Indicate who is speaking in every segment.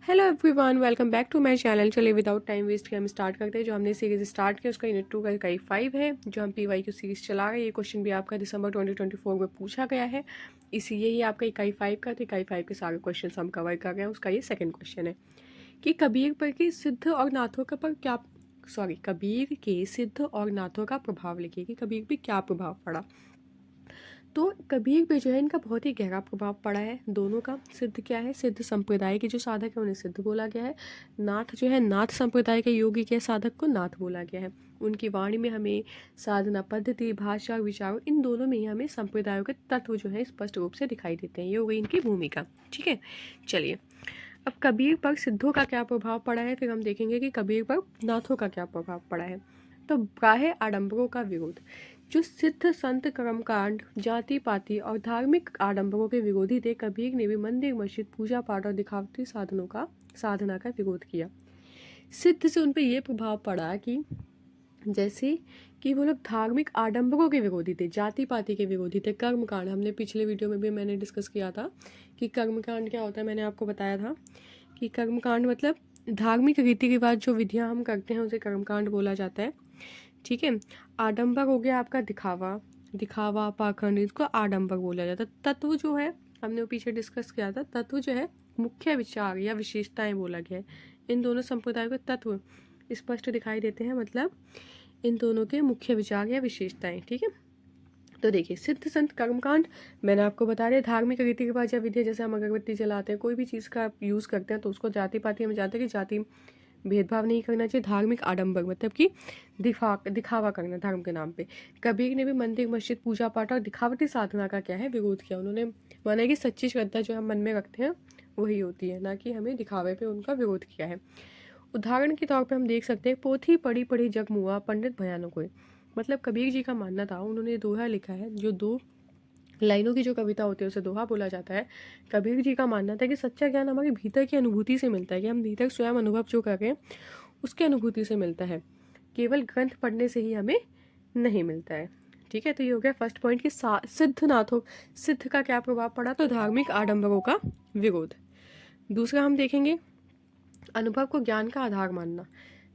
Speaker 1: Hello everyone, welcome back to my channel. चलिए without time waste किए हम start करते हैं। जो हमने सीरीज स्टार्ट किया उसका यूनिट 2 का इकाई 5 है, जो हम पीवाई की सीरीज चला रहे हैं। ये क्वेश्चन भी आपका दिसंबर 2024 में पूछा गया है, इसीलिए ये आपका इकाई 5 का। तो इकाई 5 के सारे क्वेश्चन हम कवर कर रहे हैं। उसका ये सेकेंड क्वेश्चन है कि कबीर पर की सिद्ध और नाथों का पर क्या कबीर के सिद्ध और नाथों का प्रभाव लिखिए कि कबीर पे क्या प्रभाव पड़ा। तो कबीर पे जो है इनका बहुत ही गहरा प्रभाव पड़ा है दोनों का। सिद्ध क्या है? सिद्ध संप्रदाय के जो साधक है उन्हें सिद्ध बोला गया है। नाथ जो है, नाथ संप्रदाय के योगी के साधक को नाथ बोला गया है। उनकी वाणी में हमें साधना पद्धति, भाषा और विचारों, इन दोनों में ही हमें संप्रदायों के तत्व जो है स्पष्ट रूप से दिखाई देते हैं। ये हो गई इनकी भूमिका। ठीक है, चलिए अब कबीर पर सिद्धों का क्या प्रभाव पड़ा है, फिर हम देखेंगे कि कबीर पर नाथों का क्या प्रभाव पड़ा है। तो बाह्य आडंबरों का विरोध। जो सिद्ध संत कर्मकांड, जाति पाति और धार्मिक आडंबरों के विरोधी थे, कबीर ने भी मंदिर, मस्जिद, पूजा पाठ और दिखावटी साधना का विरोध किया। सिद्ध से उन पर यह प्रभाव पड़ा कि जैसे कि वो लोग धार्मिक आडंबरों के विरोधी थे, जाति पाति के विरोधी थे। कर्मकांड, हमने पिछले वीडियो में भी मैंने डिस्कस किया था कि कर्मकांड क्या होता है। मैंने आपको बताया था कि कर्मकांड मतलब धार्मिक रीति रिवाज, जो विधियां हम करते हैं उसे कर्मकांड बोला जाता है। ठीक है, आडंबर हो गया आपका दिखावा पाखंड, इसको आडंबर बोला जाता है। तत्व जो है हमने वो पीछे डिस्कस किया था, तत्व जो है मुख्य विचार या विशेषताएं बोला गया है। इन दोनों संप्रदायों के तत्व स्पष्ट दिखाई देते हैं, मतलब इन दोनों के मुख्य विचार या विशेषताएं। ठीक है, तो देखिए सिद्ध संत कर्मकांड मैंने आपको बता दिया। धार्मिक रीति रिवाज या विधि, जैसे हम अगरबत्ती जलाते हैं, कोई भी चीज़ का यूज़ करते हैं तो उसको जाति पाति हम जानते हैं कि जाति भेदभाव नहीं करना चाहिए। धार्मिक आडंबर मतलब कि दिखावा करना धर्म के नाम पे। कबीर ने भी मंदिर, मस्जिद, पूजा पाठ और दिखावटी साधना का क्या है विरोध किया। उन्होंने माना कि सच्ची श्रद्धा जो हम मन में रखते हैं वही होती है, ना कि हमें दिखावे पे उनका विरोध किया है। उदाहरण के तौर पे हम देख सकते हैं, पोथी पढ़ी पढ़ी जग मुआ, पंडित भयानक हुए। मतलब कबीर जी का मानना था, उन्होंने दोहा लिखा है, जो 2 लाइनों की जो कविता होती है उसे दोहा बोला जाता है। कबीर जी का मानना था कि सच्चा ज्ञान हमारे भीतर की अनुभूति से मिलता है, कि हम भीतर स्वयं अनुभव जो कर रहे हैं उसकी अनुभूति से मिलता है, केवल ग्रंथ पढ़ने से ही हमें नहीं मिलता है। ठीक है, तो ये हो गया फर्स्ट पॉइंट कि सिद्ध का क्या प्रभाव पड़ा, तो धार्मिक आडंबरों का विरोध। दूसरा हम देखेंगे अनुभव को ज्ञान का आधार मानना।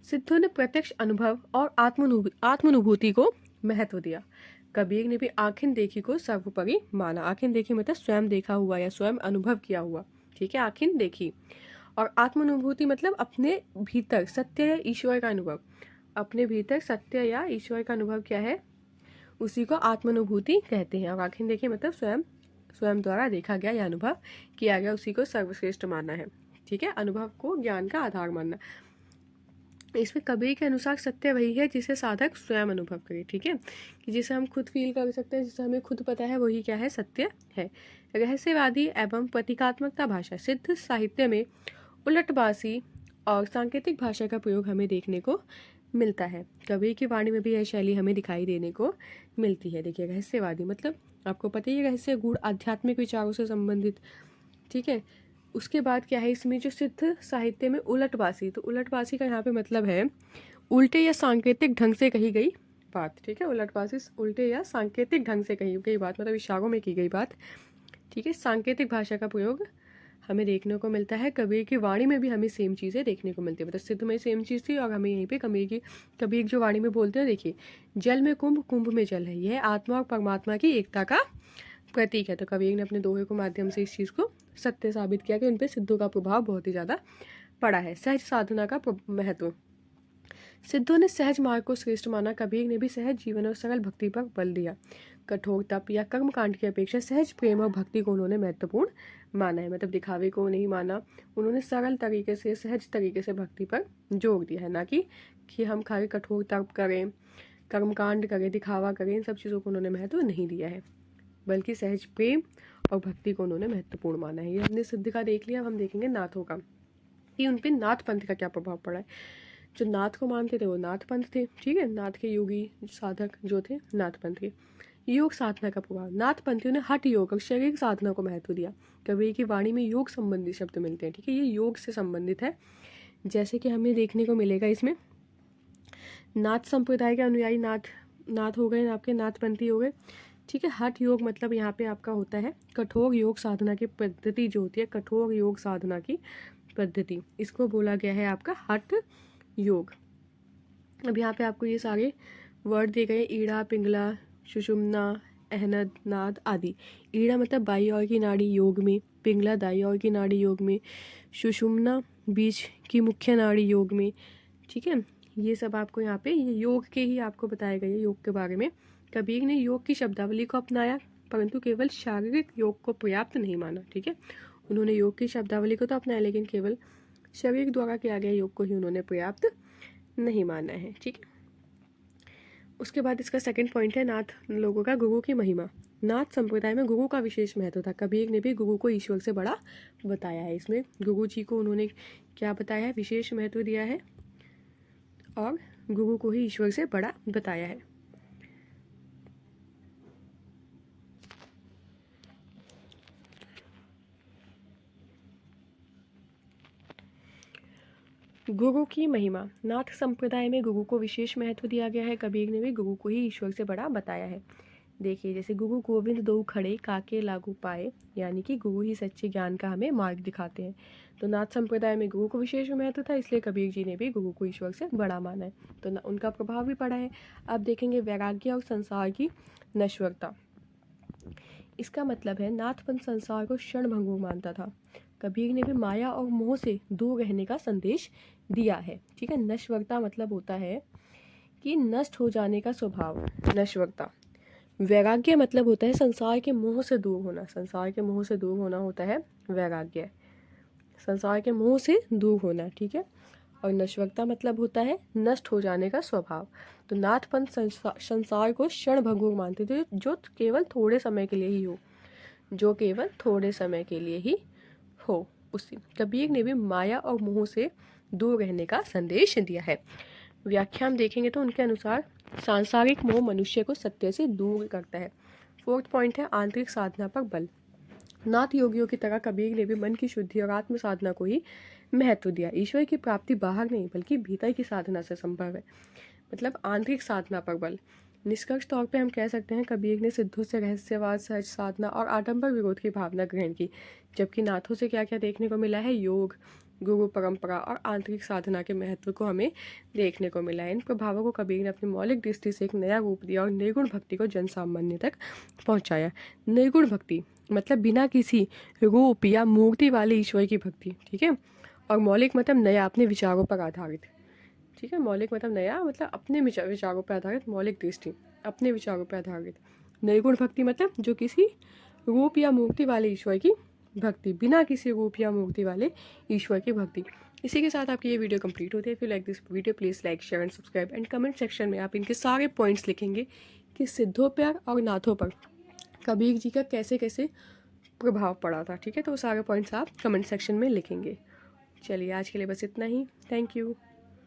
Speaker 1: सिद्धों ने प्रत्यक्ष अनुभव और आत्मानुभूति को महत्व दिया। कबीर ने भी आंखें देखी को सर्वोपरि माना। आंखें देखी मतलब स्वयं देखा हुआ या स्वयं अनुभव किया हुआ। ठीक है, आंखें देखी। और आत्मानुभूति मतलब अपने भीतर सत्य या ईश्वर का अनुभव। अपने भीतर सत्य या ईश्वर का अनुभव क्या है, उसी को आत्मानुभूति कहते हैं। और आंखें देखी मतलब स्वयं द्वारा देखा गया या अनुभव किया गया, उसी को सर्वश्रेष्ठ मानना है। ठीक है, अनुभव को ज्ञान का आधार मानना। इसमें कबीर के अनुसार सत्य वही है जिसे साधक स्वयं अनुभव करे। ठीक है, कि जिसे हम खुद फील कर सकते हैं, जिसे हमें खुद पता है, वही क्या है, सत्य है। रहस्यवादी एवं प्रतीकात्मकता भाषा। सिद्ध साहित्य में उलटबासी और सांकेतिक भाषा का प्रयोग हमें देखने को मिलता है। कबीर की वाणी में भी यह शैली हमें दिखाई देने को मिलती है। देखिए रहस्यवादी मतलब आपको पता ही है, रहस्य गूढ़ आध्यात्मिक विचारों से संबंधित। ठीक है, उसके बाद क्या है इसमें जो सिद्ध साहित्य में उलटबासी, तो उलटबासी का यहाँ पे मतलब है उल्टे या सांकेतिक ढंग से कही गई बात। ठीक है, उलटबासी उल्टे या सांकेतिक ढंग से कही गई बात, मतलब इशारों में की गई बात। ठीक है, सांकेतिक भाषा का प्रयोग हमें देखने को मिलता है। कबीर की वाणी में भी हमें सेम चीज़ें देखने को मिलती है, मतलब सिद्ध में सेम चीज़ थी और हमें यहीं पे कबीर जो वाणी में बोलते हैं, देखिए जल में कुंभ, कुंभ में जल है, यह आत्मा और परमात्मा की एकता का प्रतीक है। तो कबीर ने अपने दोहे के माध्यम से इस चीज़ को सत्य साबित किया कि उन पर सिद्धों का प्रभाव बहुत ही ज़्यादा पड़ा है। सहज साधना का महत्व। सिद्धों ने सहज मार्ग को श्रेष्ठ माना। कबीर ने भी सहज जीवन और सरल भक्ति पर बल दिया। कठोर तप या कर्म कांड की अपेक्षा सहज प्रेम और भक्ति को उन्होंने महत्वपूर्ण माना है, मतलब दिखावे को नहीं माना। उन्होंने सरल तरीके से, सहज तरीके से भक्ति पर जोर दिया है, ना कि हम खाली कठोर तप करें, कर्मकांड करें, दिखावा करें, इन सब चीज़ों को उन्होंने महत्व नहीं दिया है, बल्कि सहज प्रेम और भक्ति को उन्होंने महत्वपूर्ण माना है। ये हमने सिद्ध का देख लिया। अब हम देखेंगे नाथों का, कि उन पे नाथ पंथ का क्या प्रभाव पड़ा है। जो नाथ को मानते थे वो नाथ पंथ थे। ठीक है, नाथ के योगी साधक जो थे नाथ पंथ के। योग साधना का प्रभाव। नाथ पंथियों ने हठ योग और शारीरिक साधना को महत्व दिया। कबीर की वाणी में योग संबंधी शब्द मिलते हैं। ठीक है, ये योग से संबंधित है, जैसे कि हमें देखने को मिलेगा इसमें नाथ संप्रदाय के अनुयायी नाथ हो गए, आपके नाथ पंथी हो गए। ठीक है, हठ योग मतलब यहाँ पे आपका होता है कठोर योग साधना की पद्धति जो होती है, कठोर योग साधना की पद्धति, इसको बोला गया है आपका हठ योग। अब यहाँ पे आपको ये सारे वर्ड दिए गए, ईड़ा, पिंगला, सुषुम्ना, अहनद, नाद आदि। ईड़ा मतलब बाई ओर की नाड़ी योग में, पिंगला दाई ओर की नाड़ी योग में, सुषुम्ना बीच की मुख्य नाड़ी योग में। ठीक है, ये सब आपको यहाँ पे ये योग के ही आपको बताया गया है योग के बारे में। कबीर ने योग की शब्दावली को अपनाया, परंतु केवल शारीरिक योग को पर्याप्त नहीं माना। ठीक है, उन्होंने योग की शब्दावली को तो अपनाया, लेकिन केवल शरीर द्वारा किया गया योग को ही उन्होंने पर्याप्त नहीं माना है। ठीक है, उसके बाद इसका सेकंड पॉइंट है नाथ लोगों का गुरु की महिमा। नाथ संप्रदाय में गुरु का विशेष महत्व था। कबीर ने भी गुरु को ईश्वर से बड़ा बताया है। इसमें गुरु जी को उन्होंने क्या बताया है, विशेष महत्व दिया है और गुरु को ही ईश्वर से बड़ा बताया है। गुरु की महिमा। नाथ संप्रदाय में गुरु को विशेष महत्व दिया गया है। कबीर ने भी गुरु को ही ईश्वर से बड़ा बताया है। देखिए, जैसे गुरु गोविंद दो खड़े काके लागू पाए, यानी कि गुरु ही सच्चे ज्ञान का हमें मार्ग दिखाते हैं। तो नाथ संप्रदाय में गुरु को विशेष महत्व था, इसलिए कबीर जी ने भी गुरु को ईश्वर से बड़ा माना है, तो उनका प्रभाव भी पड़ा है। अब देखेंगे वैराग्य और संसार की नश्वरता। इसका मतलब है नाथपंथ संसार को क्षण भंगुर मानता था। कबीर ने भी माया और मोह से दूर रहने का संदेश दिया है। ठीक है, नश्वरता मतलब होता है कि नष्ट हो जाने का स्वभाव, नश्वरता। वैराग्य मतलब होता है संसार के मोह से दूर होना। संसार के मोह से दूर होना होता है वैराग्य, संसार के मोह से दूर होना। ठीक है, और नश्वरता मतलब होता है नष्ट हो जाने का स्वभाव। तो नाथपंथ संसार को क्षण भंगुर मानते थे, जो केवल थोड़े समय के लिए ही हो, जो केवल थोड़े समय के लिए ही हो। उसी कबीर ने भी माया और मोह से दूर रहने का संदेश दिया है। व्याख्या हम देखेंगे तो उनके अनुसार सांसारिक मोह मनुष्य को सत्य से दूर करता है। फोर्थ पॉइंट है आंतरिक साधना पर बल। नाथ योगियों की तरह कबीर ने भी मन की शुद्धि और आत्म साधना को ही महत्व दिया। ईश्वर की प्राप्ति बाहर नहीं बल्कि भीतर की साधना से संभव है, मतलब आंतरिक साधना पर बल। निष्कर्ष तौर पे हम कह सकते हैं कबीर ने सिद्धों से रहस्यवाद, सहज साधना और आडंबर विरोध की भावना ग्रहण की, जबकि नाथों से क्या क्या देखने को मिला है, योग, गुरु परंपरा और आंतरिक साधना के महत्व को हमें देखने को मिला है। इन प्रभावों को कबीर ने अपनी मौलिक दृष्टि से एक नया रूप दिया और निर्गुण भक्ति को जन सामान्य तक पहुंचाया। निर्गुण भक्ति मतलब बिना किसी रूप या मूर्ति वाले ईश्वर की भक्ति। ठीक है, और मौलिक मतलब नया, अपने विचारों पर आधारित। ठीक है, मौलिक मतलब नया, मतलब अपने विचारों पर आधारित, मौलिक दृष्टि अपने विचारों पर आधारित। निर्गुण भक्ति मतलब जो किसी रूप या मूर्ति वाले ईश्वर की भक्ति, बिना किसी रूप या मूर्ति वाले ईश्वर की भक्ति। इसी के साथ आपकी ये वीडियो कंप्लीट होती है। If you like this video please like, share and subscribe and comment section में आप इनके सारे पॉइंट्स लिखेंगे कि सिद्धों पर और नाथों पर कबीर जी का कैसे कैसे प्रभाव पड़ा था। ठीक है, तो वो सारे पॉइंट्स आप कमेंट सेक्शन में लिखेंगे। चलिए, आज के लिए बस इतना ही। Thank you.